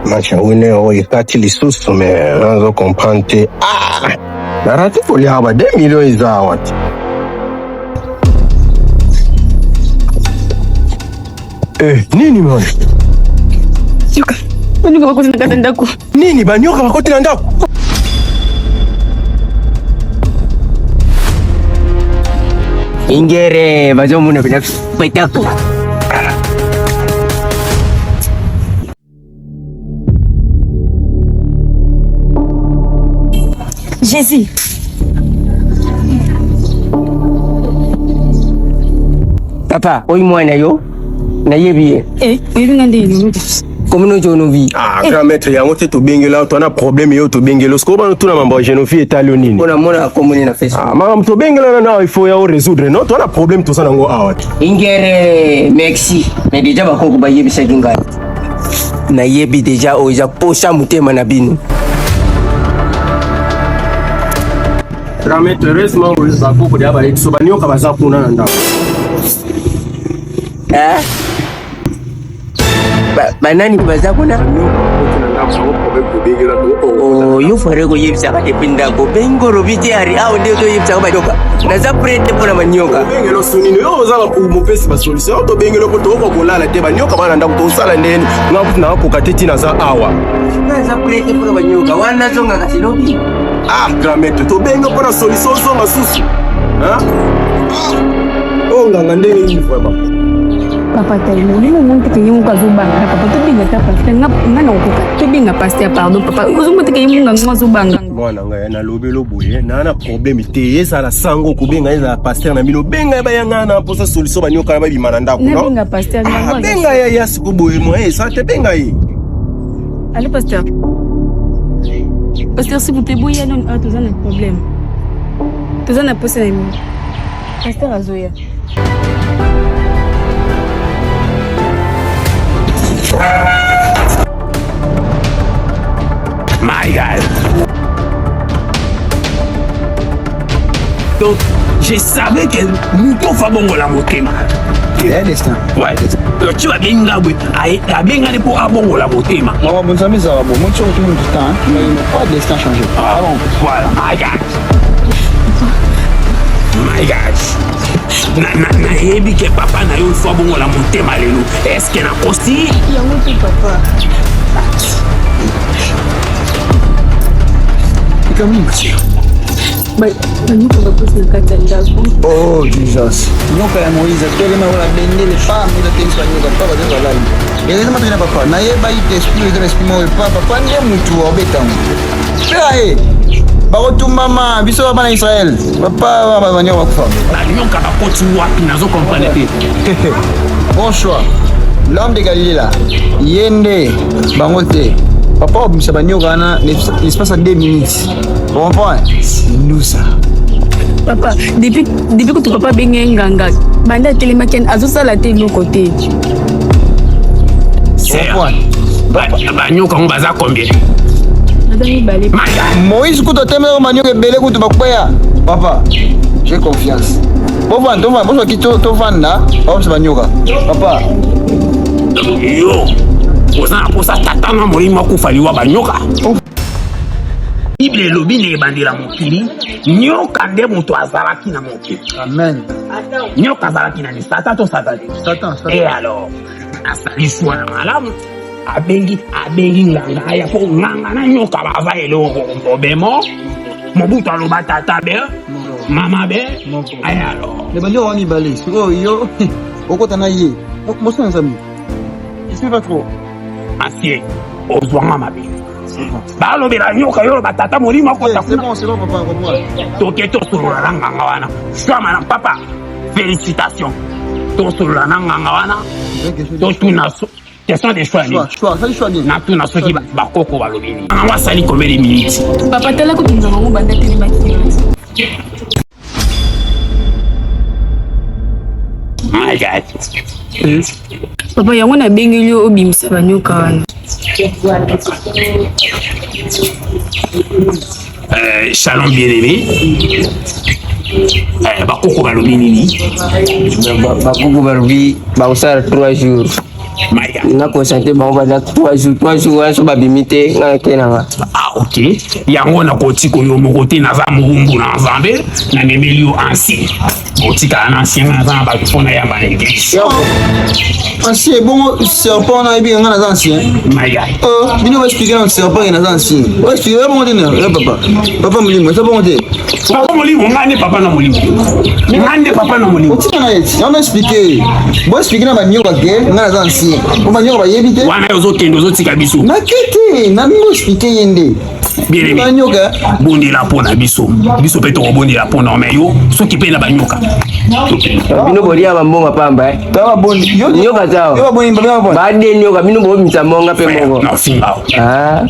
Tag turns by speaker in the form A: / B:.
A: Macha wine ikati lisusu me nazo kompante. Narati poli haba 2 millions izawati. Nini mwana?
B: Nyoka. Nyoka bakoti na kata ndako.
A: Nini ba nyoka bakoti na ndako?
C: Ingere bazo muna bila spectacle.
B: Jésus.
C: Papa, oyi mwana yo na yebiye.
B: Oyilinga ndeni nuti.
C: Komuno jono vi.
A: Grand maître yango te to bengela to na problème yo to bengelo sko ba to na mambo genofi etali nini.
C: Ona mona komuni na Facebook.
A: Mama to bengela na il faut ya résoudre non to na problème to sana ngo awat.
C: Ingere merci. Mais déjà ba koko ba yebi sakinga. Na yebi déjà oja posha mutema na binu.
A: Grand maître heureusement vous ba koko dia ba so ba nyoka baza kuna na ndako.
C: Banani baza kuna? Oh, yo fare ko yebisa ka depinda ko bengo robiti ari au ndio to yebisa ka badoka. Na za prete pona manyoka.
A: Bengelo sunini yo za ku mopesi ba solution to bengelo ko to ko kolala te banyoka bana ndako to sala ndeni ngapu na ko kateti na za awa.
C: Na za prete pona manyoka wana zonga kasilobi.
A: Grand maître to bengo pona solution zonga susu. Nganga ndeni vraiment.
B: Papa tayo ni mo munti kayo mo kazubanga papa to binga ta pastor nga no ko to binga pastor pardon papa uzumunti kayo mo nga ngazubanga
A: mwana nga na lobelo boye na problème te ezala sango ko benga eza pasteur na bino benga ba yanga na posa solution banyoka ba bimana ndako no
B: benga pasteur nga
A: benga ya siko boye mo ça te benga yi.
B: Allez pasteur s'il vous plaît boye non tu as un problème tu as un posa pasteur azoya.
D: My God. Donc, je savais que nous pouvons faire bon la motema. Ouais. Tu vas bien gagner. Tu bien gagner pour bon la motema.
E: On va bon ça mais ça va bon. Moi tu retournes tout le temps, mais pas de destin changé.
D: Ah bon, voilà. My God. My God. Na hebi que papa na yo fois bon la motema lelo. Est-ce que na kosti?
B: Yango tu papa.
E: Oh Jesus. Nyoka ya Moïse tole na wala bendele pa mila tenso nyoka pa ba de la. Ele na tena papa na ye ba ite esprit de esprit mo papa pa ndiye mutu obeta mu. Pera ba rotu mama biso bana Israël. Papa ba banyoka kufa.
D: Na nyoka ba koti wapi nazo comprendre te.
E: Bon choix. L'homme de Galilée là. Yende bangote. Papa obimisa banyoka na l'espace de 2 minutes. Bon point. Nous ça.
B: Papa, depuis que tu papa benga nganga, banda telemaken azosala te no côté.
D: C'est bon. Banyoka on baza combien?
E: Moïse kuto temela manyoka belé kuto bakwaya. Papa, j'ai confiance. Bon vendre, bon kito to vanda, on se banyoka. Papa.
D: Yo. Oza posa tatana molimo kufaliwa banyoka. Bible lobi ne bandira mokili nyoka nde moto azalaki na mokili.
E: Amen.
D: Nyoka azalaki na Satan to Satan. Et alors asali soin malamu abengi nganga ya po nganga na nyoka bava eloko bobemo mobutu aloba tata be mama be. Et alors
E: le banyo wani balé siko yo okota na ye moso nzambi c'est pas trop
D: asie ozwanga mabe. Balobela nyoka yo batata molimo ko
E: c'est bon papa revoir.
D: Toke to solola na nganga wana. Shama na papa. Félicitations. To solola na nganga wana. To tuna so. Question de choix ni.
E: Choix, ça choix bien.
D: Na tuna so ki ba koko balobini. Ngwa sali combien de minutes?
B: Papa tala ko tunza ngo banda tele baki.
D: My God.
B: Papa yango na bengeli obimisa banyoka wana.
D: Shalom bien-aimé. Bakoko balobi nini?
C: Bakoko balobi ba usara 3 jours.
D: Maya.
C: nga consente bango baza 3 jours so babimite nga kenanga.
D: Ah ok. Yango na kotiko yo moko te naza muhumbu na nzambe na memeli yo ancien. Otika na ancien na nzambe bakifona ya ba église.
E: Ancien bon serpent na ebi nga na ancien.
D: Maya.
E: Bino va expliquer un serpent na ancien. Va expliquer bon te na papa. Papa mulimo, ça bon te.
D: Papa molimo ngane papa na molimo. Ngane papa na molimo.
E: Otika na yeti. On expliquer. Bon expliquer na banyoka ke nga na ancien. Ko banyoka ba yebi te.
D: Wana yo zokendo zotika biso.
E: Na kete, na bino expliquer yende.
D: Bien aimé.
E: Banyoka.
D: Bondi la pona biso. Biso pe to bondi la pona mais yo soki pe na banyoka.
C: Bino bolia bambonga pamba
E: Baba bondi. Yo
C: nyoka zao.
E: Yo bondi baba bondi.
C: Bade nyoka bino bo mitamonga pe mongo.
D: Non finga.
C: Ah.